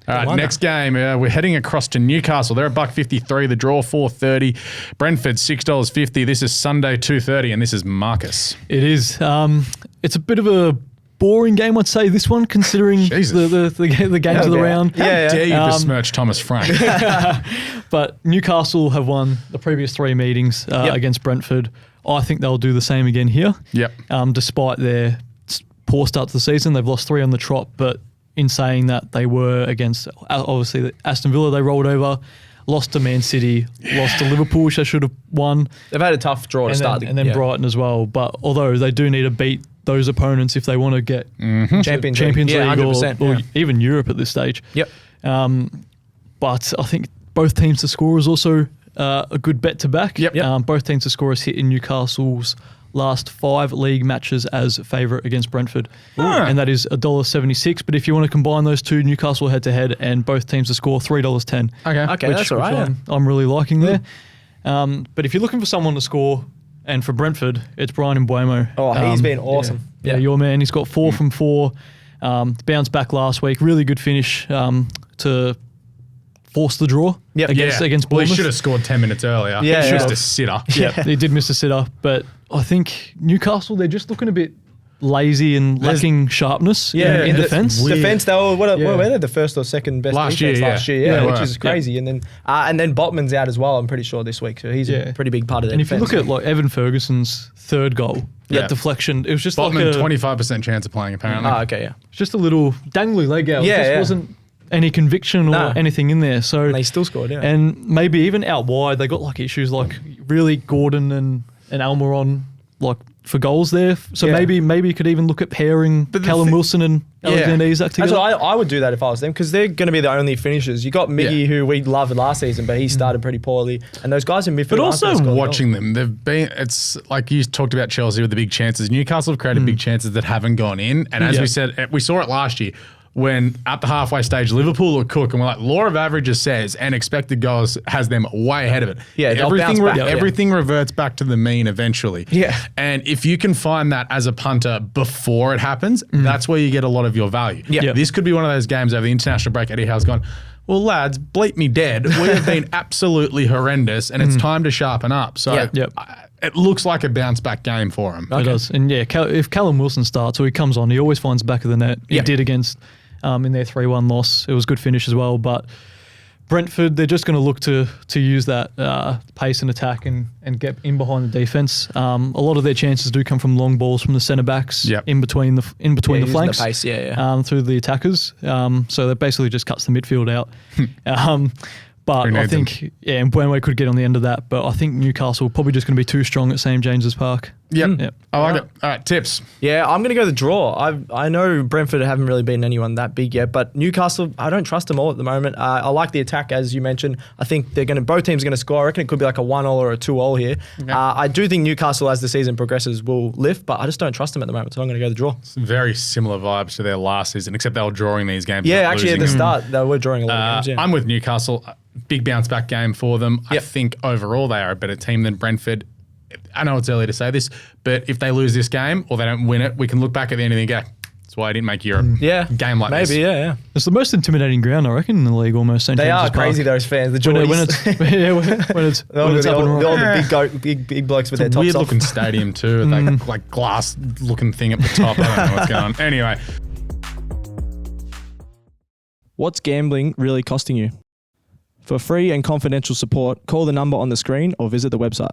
All right, next game, we're heading across to Newcastle. They're at $1.53, the draw $4.30. Brentford $6.50. This is Sunday 2:30, and this is Marcus. It is. It's a bit of a boring game, I'd say, this one, considering the games of the round. How dare you besmirch Thomas Frank? But Newcastle have won the previous 3 meetings against Brentford. I think they'll do the same again here. Yep. Despite their poor start to the season, they've lost 3 on the trot, but in saying that, they were against, obviously, Aston Villa, they rolled over, lost to Man City, lost to Liverpool, which they should have won. They've had a tough draw to start. And then Brighton as well. But although they do need to beat those opponents if they want to get Champions League 100%, or even Europe at this stage. Yep. But I think both teams to score is also a good bet to back. Yep. Both teams to score is hit in Newcastle's last 5 league matches as favourite against Brentford. And that is $1.76. But if you want to combine those two, Newcastle head-to-head and both teams to score, $3.10. Okay, that's all right. I'm really liking there. But if you're looking for someone to score, and for Brentford, it's Brian Mbeumo. Oh, he's been awesome. Yeah, your man. He's got 4 from 4. Bounced back last week. Really good finish to force the draw against Bournemouth. Well, he should have scored 10 minutes earlier. Yeah, he missed a sitter. He did miss a sitter. But I think Newcastle, they're just looking a bit lazy and lacking sharpness in defence. Defence, they were, what were they? The first or second best last defence year, which is crazy. And then Botman's out as well, I'm pretty sure, this week. So he's a pretty big part of their defence. And if you look at like Evan Ferguson's 3rd goal, that deflection, it was just Botman, like 25% chance of playing, apparently. It's just a little dangly leg out. It just wasn't any conviction or anything in there. So and they still scored, And maybe even out wide, they got like issues like really Gordon and Almiron like for goals there. So maybe you could even look at pairing Callum Wilson and Alexander Isak together. That's what I would do that if I was them, because they're going to be the only finishers. You got Miggy, who we loved last season, but he started pretty poorly. And those guys in midfield. But also watching them, it's like you talked about Chelsea with the big chances. Newcastle have created big chances that haven't gone in. And as we said, we saw it last year, when at the halfway stage, Liverpool or Cook, and we're like, law of averages says, and expected goals has them way ahead of it. Yeah, everything reverts back to the mean eventually. Yeah. And if you can find that as a punter before it happens, that's where you get a lot of your value. Yeah. This could be one of those games over the international break. Eddie Howe's gone, well, lads, bleep me dead. We have been absolutely horrendous, and it's time to sharpen up. So it looks like a bounce back game for him. It does. And if Callum Wilson starts or he comes on, he always finds the back of the net. He did against in their 3-1 loss. It was a good finish as well. But Brentford, they're just going to look to use that pace and attack and get in behind the defence. A lot of their chances do come from long balls from the centre backs in between the flanks, the pace, through the attackers. So that basically just cuts the midfield out. But I think, and Mbeumo could get on the end of that. But I think Newcastle probably just going to be too strong at St James's Park. Yep. I like it. All right, tips. Yeah, I'm going to go the draw. I know Brentford haven't really beaten anyone that big yet, but Newcastle, I don't trust them all at the moment. I like the attack, as you mentioned. I think both teams are going to score. I reckon it could be like a 1-1 or a 2-2 here. Okay. I do think Newcastle, as the season progresses, will lift, but I just don't trust them at the moment, so I'm going to go the draw. It's very similar vibes to their last season, except they were drawing these games. Yeah, actually at the start, they were drawing a lot of games. Yeah. I'm with Newcastle. Big bounce back game for them. I think overall they are a better team than Brentford. I know it's early to say this, but if they lose this game or they don't win it, we can look back at the end of the game. That's why I didn't make Europe. Game like this. Maybe, yeah. It's the most intimidating ground, I reckon, in the league almost. St. They James's are crazy, Park. those fans. The when it's up and all the big blokes with their tops off. Weird looking stadium too, with that like glass looking thing at the top. I don't know what's going on. Anyway. What's gambling really costing you? For free and confidential support, call the number on the screen or visit the website.